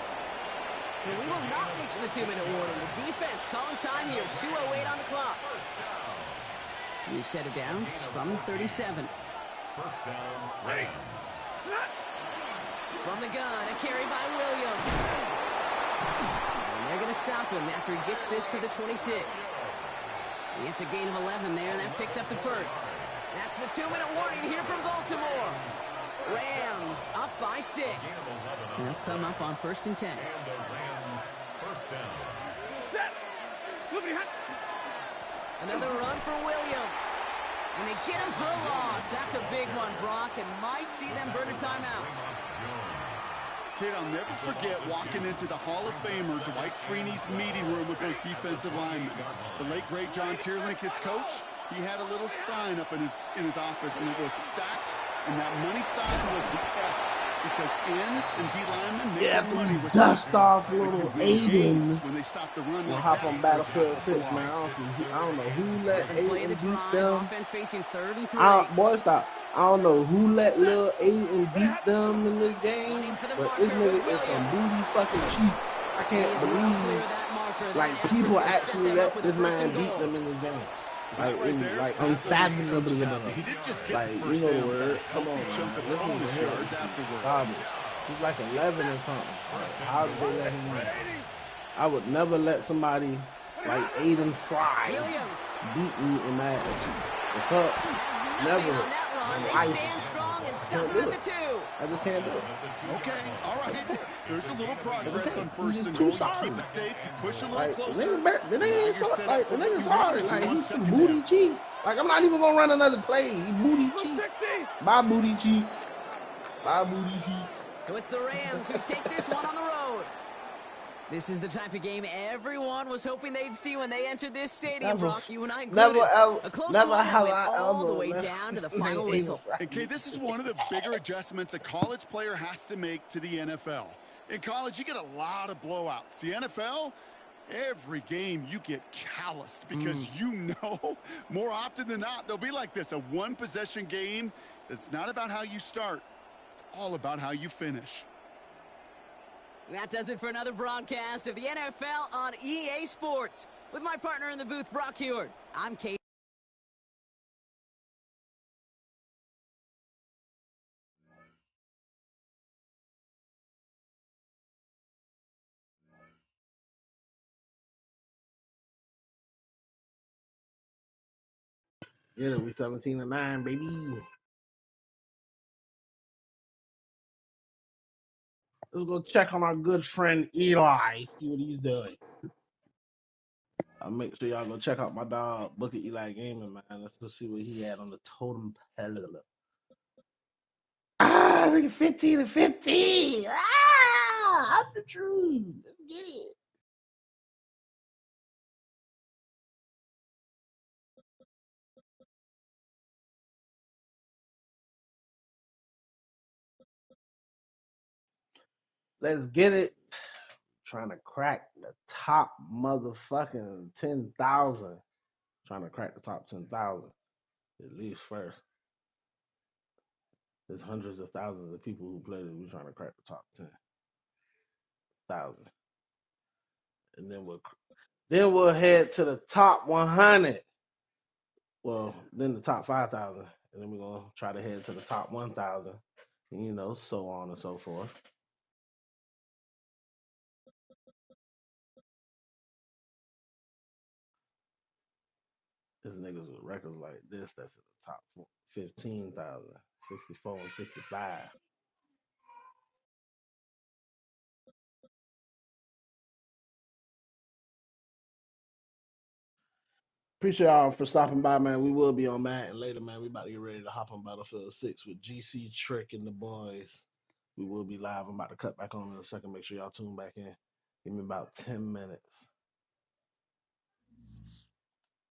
So we will not reach the 2-minute warning. The defense calling time here, 2:08 on the clock. We've set it downs from the 37. First down, Rams. From the gun, a carry by Williams. And they're going to stop him after he gets this to the 26. He gets a gain of 11 there, and that picks up the first. That's the 2-minute warning here from Baltimore. Rams up by 6. And they'll come up on first and 10. And the Rams first down. Another run for Williams. And they get him for a loss. That's a big one, Brock, and might see them burn a timeout. Kid, I'll never forget walking into the Hall of Famer Dwight Freeney's meeting room with those defensive linemen. The late, great John Tierlink, his coach, he had a little sign up in his office, and it was sacks, and that money sign was the S, because ends and D linemen make their money with dust sacks. off little Aiden. When they stop the run, We'll like hop that, on Battlefield it's 6, a man. loss. I don't know who let 7th play of the Aiden beat drive. them. Offense facing 3rd and 3. Boy, stop. I don't know who let Lil Aiden beat them in this game, but this nigga is some booty fucking cheat. I can't believe, like, people actually let this man beat them in this game. Like unfathomable. He did just get Like, the you first know down, the word. but Come on, healthy chunk of man. Listen bonus to him. yards afterwards. Garbage. He's like 11 or something. Like, how did they let him win? I would never let somebody like Aiden Fry Williams. beat me in that. The fuck? Never. On that run, they stand strong and stop him at the 2. I just can't do it. Okay, all right. There's a little progress on first He's and too goal. You sorry. keep it safe. You push a little Like, closer. the nigga Now ain't you're so, set like, up the for what nigga's you sorry. wanted to Like, on he's some second booty down. cheat. Like, I'm not even gonna run another play. He booty cheat. Bye, booty cheat. Bye, booty cheat. So it's the Rams who take this one on the road. This is the type of game everyone was hoping they'd see when they entered this stadium, Never- Brock. You and I included. Never ever, A close never one that have went I all the ever way let down to the nigga final Aiden whistle. Fry And Kay, this is one of the bigger adjustments a college player has to make to the NFL. In college, you get a lot of blowouts. The NFL, every game you get calloused because you know more often than not they'll be like this, a one-possession game. It's not about how you start. It's all about how you finish. That does it for another broadcast of the NFL on EA Sports. With my partner in the booth, Brock Heward. I'm Kate. Yeah, we 17-9, baby. Let's go check on our good friend Eli. See what he's doing. I'll make sure y'all go check out my dog, Booker Eli Gaming, man. Let's go see what he had on the totem pole. Look at 15-15. I'm the truth. Let's get it. Let's get it. Trying to crack the top motherfucking 10,000. Trying to crack the top 10,000 at least first. There's hundreds of thousands of people who play this. We're trying to crack the top 10,000, and then we'll head to the top 100. Well, then the top 5,000, and then we're gonna try to head to the top 1,000. You know, so on and so forth. There's niggas with records like this that's in the top 15,000, 64 and 65. Appreciate y'all for stopping by, man. We will be on Madden later, man. We about to get ready to hop on Battlefield 6 with GC Trick and the boys. We will be live. I'm about to cut back on in a second. Make sure y'all tune back in. Give me about 10 minutes.